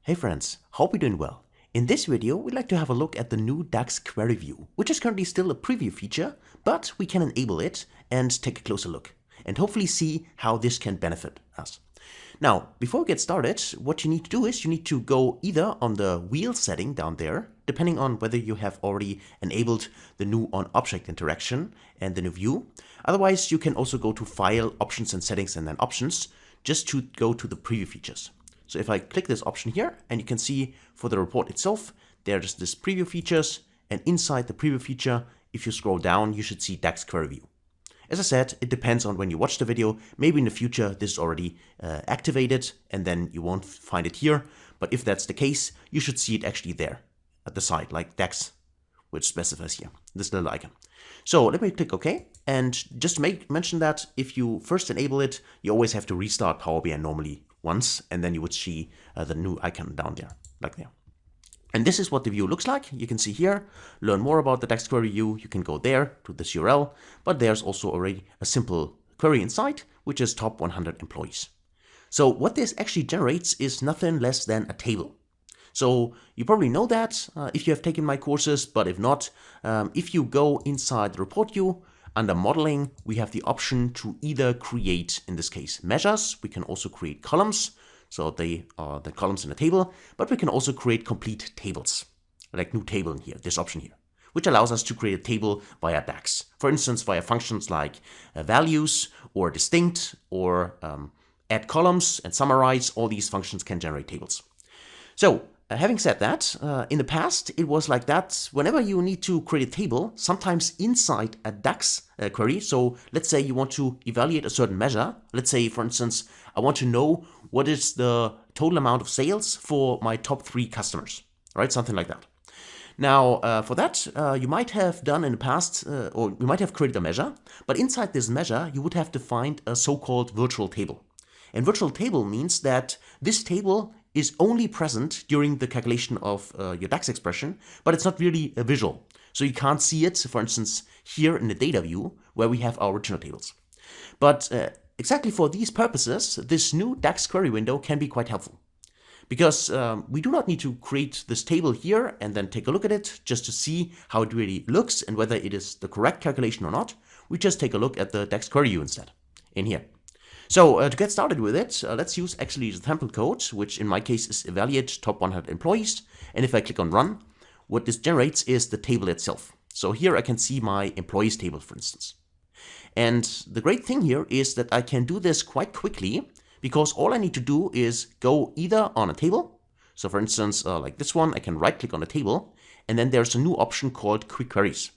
Hey friends, hope you're doing well. In this video, we'd like to have a look at the new DAX Query view, which is currently still a preview feature, but we can enable it and take a closer look, and hopefully see how this can benefit us. Now, before we get started, what you need to do is you need to go either on the wheel setting down there, depending on whether you have already enabled the new on-object interaction and the new view. Otherwise, you can also go to File, Options and Settings, and then Options, just to go to the preview features. So if I click this option here, and you can see for the report itself, there's this preview features, and inside the preview feature, if you scroll down, you should see DAX Query View. As I said, it depends on when you watch the video. Maybe in the future this is already activated, and then you won't find it here. But if that's the case, you should see it actually there at the side, like DAX, which specifies here, this little icon. So let me click OK, and just to mention that if you first enable it, you always have to restart Power BI normally once, and then you would see the new icon down there, like there. And this is what the view looks like. You can see here, learn more about the DAX Query view. You can go there to this URL, but there's also already a simple query inside, which is top 100 employees. So what this actually generates is nothing less than a table. So you probably know that if you have taken my courses, but if not, if you go inside the report view, under modeling, we have the option to either create, in this case, measures. We can also create columns. So they are the columns in the table, but we can also create complete tables, like new table in here, this option here, which allows us to create a table via DAX. For instance, via functions like values or distinct or add columns and summarize. All these functions can generate tables. So having said that, in the past, it was like that whenever you need to create a table, sometimes inside a DAX query. So let's say you want to evaluate a certain measure. Let's say, for instance, I want to know what is the total amount of sales for my top 3 customers, right? Something like that. Now, for that, you might have done in the past, or you might have created a measure, but inside this measure, you would have defined a so-called virtual table. And virtual table means that this table is only present during the calculation of your DAX expression, but it's not really a visual. So you can't see it, for instance, here in the data view, where we have our original tables. But exactly for these purposes, this new DAX query window can be quite helpful. Because we do not need to create this table here and then take a look at it just to see how it really looks and whether it is the correct calculation or not. We just take a look at the DAX query view instead, in here. So to get started with it, let's use actually the template code, which in my case is evaluate top 100 employees. And if I click on run, what this generates is the table itself. So here I can see my employees table, for instance. And the great thing here is that I can do this quite quickly because all I need to do is go either on a table. So for instance, like this one, I can right click on the table, and then there's a new option called quick queries.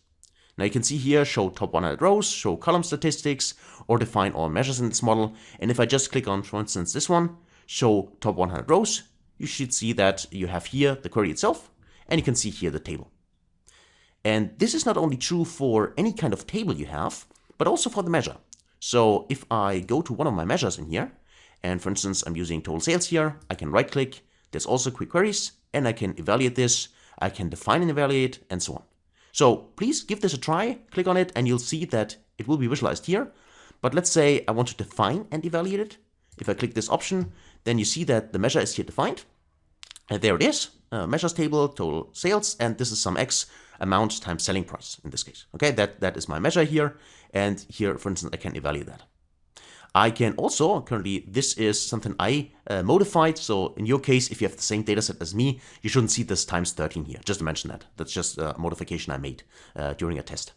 Now you can see here, show top 100 rows, show column statistics, or define all measures in this model. And if I just click on, for instance, this one, show top 100 rows, you should see that you have here the query itself, and you can see here the table. And this is not only true for any kind of table you have, but also for the measure. So if I go to one of my measures in here, and for instance, I'm using total sales here, I can right click, there's also quick queries, and I can evaluate this, I can define and evaluate, and so on. So please give this a try, click on it, and you'll see that it will be visualized here. But let's say I want to define and evaluate it. If I click this option, then you see that the measure is here defined. And there it is, measures table, total sales, and this is some X amount times selling price in this case. Okay, that is my measure here. And here, for instance, I can evaluate that. I can also, currently, this is something I modified. So in your case, if you have the same dataset as me, you shouldn't see this times 13 here, just to mention that. That's just a modification I made during a test.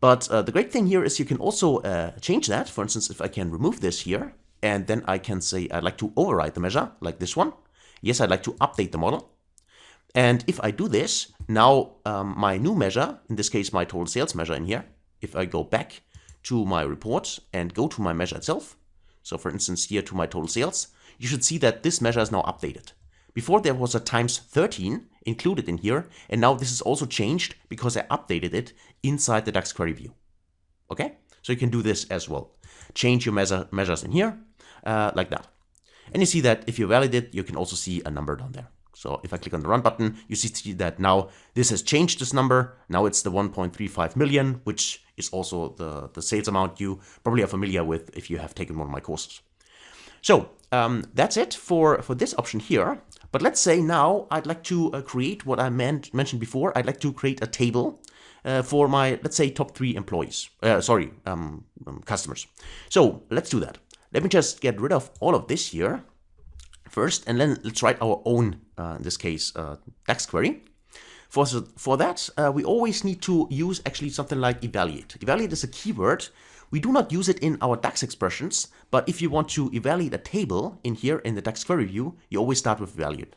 But the great thing here is you can also change that. For instance, if I can remove this here, and then I can say I'd like to override the measure, like this one. Yes, I'd like to update the model. And if I do this, now my new measure, in this case, my total sales measure in here, if I go back to my report and go to my measure itself, so for instance here to my total sales, you should see that this measure is now updated. Before there was a times 13 included in here, and now this is also changed because I updated it inside the DAX query view. Okay, so you can do this as well. Change your measures in here, like that. And you see that if you validate it, you can also see a number down there. So if I click on the run button, you see that now this has changed this number. Now it's the 1.35 million, which is also the sales amount you probably are familiar with if you have taken one of my courses. So that's it for this option here. But let's say now I'd like to create what I mentioned before. I'd like to create a table for my, let's say, top 3 employees. Customers. So let's do that. Let me just get rid of all of this here first, and then let's write our own, in this case, DAX query. For that, we always need to use actually something like evaluate. Evaluate is a keyword. We do not use it in our DAX expressions, but if you want to evaluate a table in here in the DAX query view, you always start with evaluate.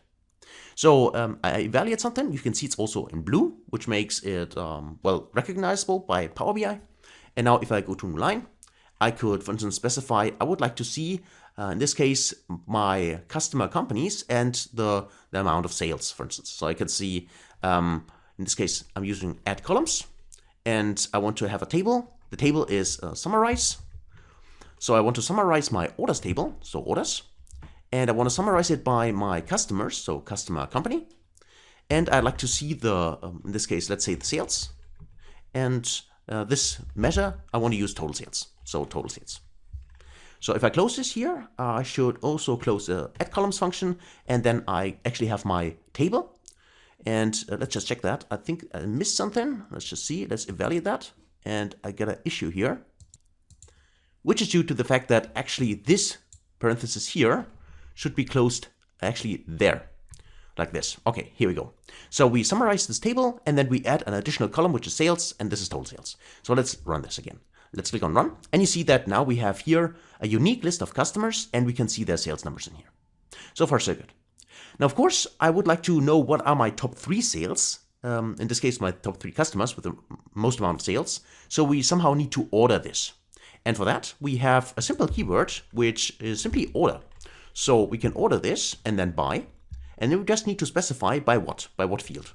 So I evaluate something. You can see it's also in blue, which makes it, well, recognizable by Power BI. And now if I go to new line, I could, for instance, specify I would like to see, in this case, my customer companies and the amount of sales, for instance. So I can see, in this case, I'm using add columns, and I want to have a table. The table is summarize. So I want to summarize my orders table, so orders. And I want to summarize it by my customers, so customer company. And I'd like to see the, in this case, let's say the sales. And this measure, I want to use total sales, so total sales. So if I close this here, I should also close the add columns function, and then I actually have my table. And let's just check that. I think I missed something. Let's just see. Let's evaluate that. And I get an issue here, which is due to the fact that actually this parenthesis here should be closed actually there, like this. Okay, here we go. So we summarize this table, and then we add an additional column, which is sales, and this is total sales. So let's run this again. Let's click on run, and you see that now we have here a unique list of customers, and we can see their sales numbers in here. So far, so good. Now, of course, I would like to know what are my top 3 sales, in this case, my top 3 customers with the most amount of sales. So we somehow need to order this. And for that, we have a simple keyword, which is simply order. So we can order this and then by, and then we just need to specify by what field.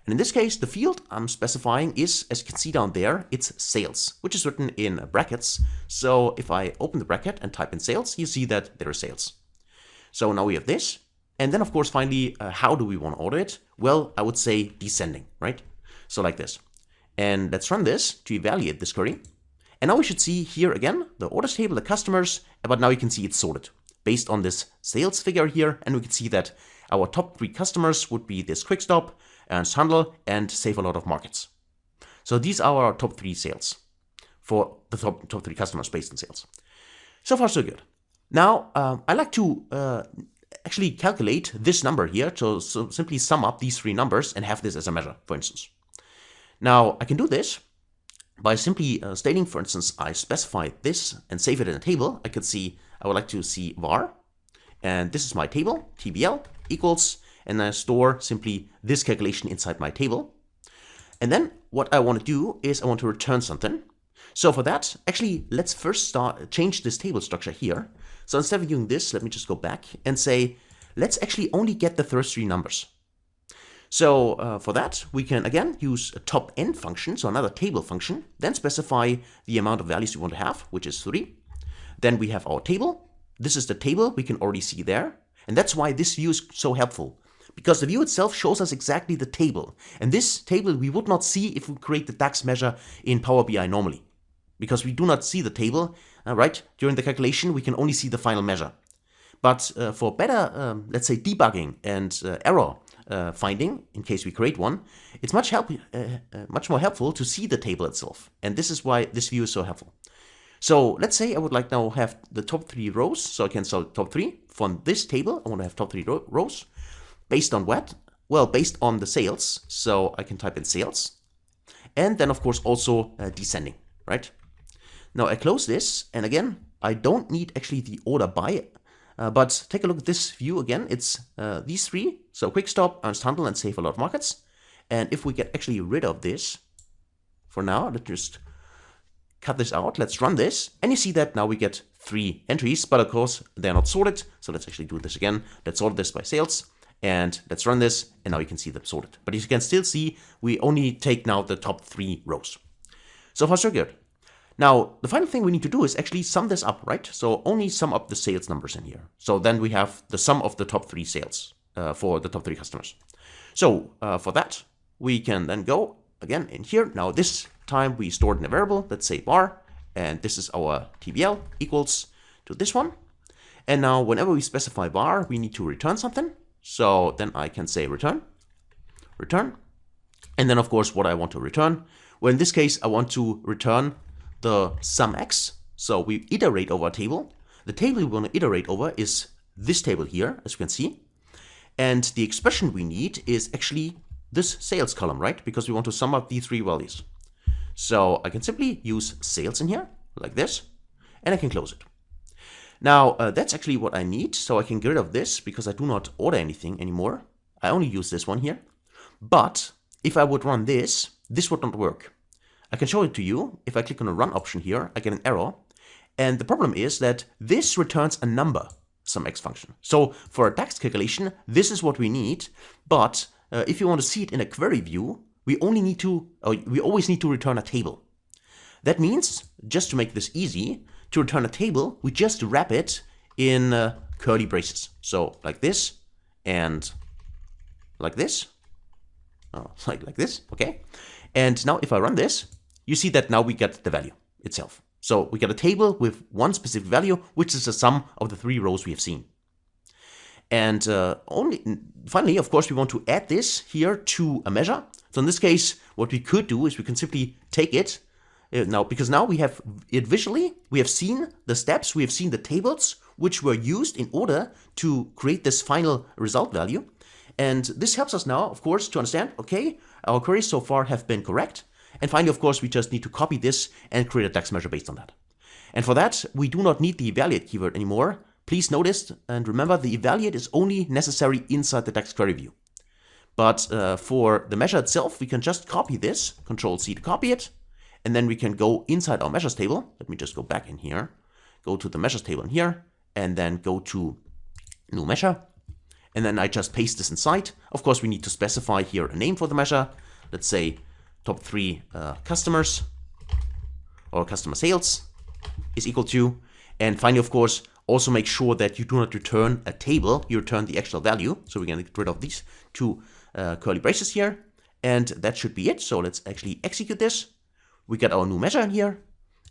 And in this case, the field I'm specifying is, as you can see down there, it's sales, which is written in brackets. So if I open the bracket and type in sales, you see that there is sales. So now we have this. And then, of course, finally, how do we want to order it? Well, I would say descending, right? So like this. And let's run this to evaluate this query. And now we should see here again, the orders table, the customers, but now you can see it's sorted based on this sales figure here. And we can see that our top 3 customers would be this Quick Stop, and Handle, and Save a Lot of Markets. So these are our top 3 sales for the top 3 customers based on sales. So far, so good. Now, I like to actually calculate this number here, so simply sum up these 3 numbers and have this as a measure, for instance. Now, I can do this by simply stating, for instance, I specify this and save it in a table. I could see, I would like to see var, and this is my table, TBL equals, and I store simply this calculation inside my table. And then what I want to do is I want to return something. So for that, actually, let's first change this table structure here. So instead of doing this, let me just go back and say, let's actually only get the first 3 numbers. So for that, we can again use a top n function, so another table function, then specify the amount of values we want to have, which is 3. Then we have our table. This is the table we can already see there. And that's why this view is so helpful, because the view itself shows us exactly the table. And this table we would not see if we create the DAX measure in Power BI normally, because we do not see the table, right? During the calculation, we can only see the final measure. But for better, let's say, debugging and error finding, in case we create one, it's much more helpful to see the table itself. And this is why this view is so helpful. So let's say I would like now have the top 3 rows. So I can select top 3 from this table. I want to have top 3 rows based on what? Well, based on the sales. So I can type in sales, and then of course also descending, right? Now I close this, and again, I don't need actually the order by, but take a look at this view again. It's these 3, so Quick Stop, Handle, and Save a Lot of Markets. And if we get actually rid of this, for now, let's just cut this out. Let's run this, and you see that now we get 3 entries, but of course they're not sorted. So let's actually do this again. Let's sort this by sales, and let's run this, and now you can see them sorted. But you can still see we only take now the top 3 rows. So far, so good. Now, the final thing we need to do is actually sum this up, right? So only sum up the sales numbers in here. So then we have the sum of the top 3 sales for the top 3 customers. So for that, we can then go again in here. Now this time we stored in a variable, let's say var, and this is our TBL equals to this one. And now whenever we specify var, we need to return something. So then I can say return, return. And then of course what I want to return. Well, in this case, I want to return the sum x. So we iterate over a table. The table we want to iterate over is this table here, as you can see. And the expression we need is actually this sales column, right? Because we want to sum up these three values. So I can simply use sales in here, like this, and I can close it. Now, that's actually what I need, so I can get rid of this because I do not order anything anymore. I only use this one here. But if I would run this, this would not work. I can show it to you. If I click on the run option here, I get an error. And the problem is that this returns a number, some x function. So for a DAX calculation, this is what we need. But if you want to see it in a query view, we always need to return a table. That means, just to make this easy, to return a table, we just wrap it in curly braces. So like this and like this. Oh, like this, okay. And now if I run this, you see that now we get the value itself. So we get a table with one specific value, which is the sum of the three rows we have seen. And finally, of course, we want to add this here to a measure. So in this case, what we could do is we can simply take it now, because now we have it visually, we have seen the steps, we have seen the tables which were used in order to create this final result value. And this helps us now, of course, to understand, okay, our queries so far have been correct. And finally, of course, we just need to copy this and create a DAX measure based on that. And for that, we do not need the evaluate keyword anymore. Please notice and remember the evaluate is only necessary inside the DAX query view. But for the measure itself, we can just copy this, Control C to copy it, and then we can go inside our measures table. Let me just go back in here, go to the measures table in here, and then go to new measure. And then I just paste this inside. Of course, we need to specify here a name for the measure. Let's say top 3 customers or customer sales is equal to. And finally, of course, also make sure that you do not return a table, you return the actual value. So we're going to get rid of these two curly braces here. And that should be it. So let's actually execute this. We get our new measure in here.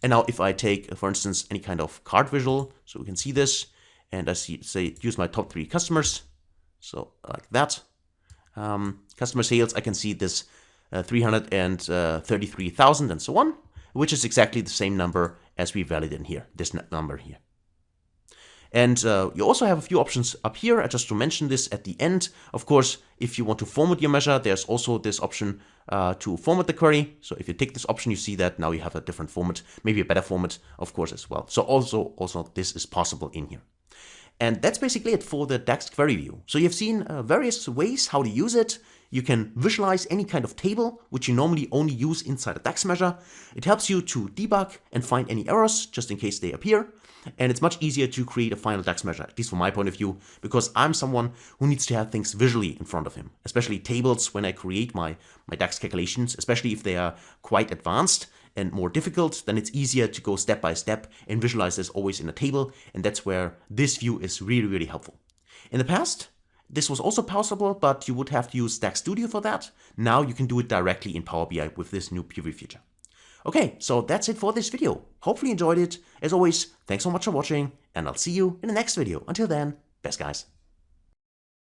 And now if I take, for instance, any kind of card visual, so we can see this, and I say use my top 3 customers. So like that. Customer sales, I can see this 333,000 and so on, which is exactly the same number as we validated in here, this number here. And you also have a few options up here. I just to mention this at the end. Of course, if you want to format your measure, there's also this option to format the query. So if you take this option, you see that now you have a different format, maybe a better format, of course, as well. So also this is possible in here. And that's basically it for the DAX query view. So you've seen various ways how to use it. You can visualize any kind of table, which you normally only use inside a DAX measure. It helps you to debug and find any errors, just in case they appear. And it's much easier to create a final DAX measure, at least from my point of view, because I'm someone who needs to have things visually in front of him, especially tables when I create my DAX calculations, especially if they are quite advanced and more difficult, then it's easier to go step by step and visualize this always in a table. And that's where this view is really, really helpful. In the past, this was also possible, but you would have to use DAX Studio for that. Now you can do it directly in Power BI with this new preview feature. Okay, so that's it for this video. Hopefully you enjoyed it. As always, thanks so much for watching, and I'll see you in the next video. Until then, best guys.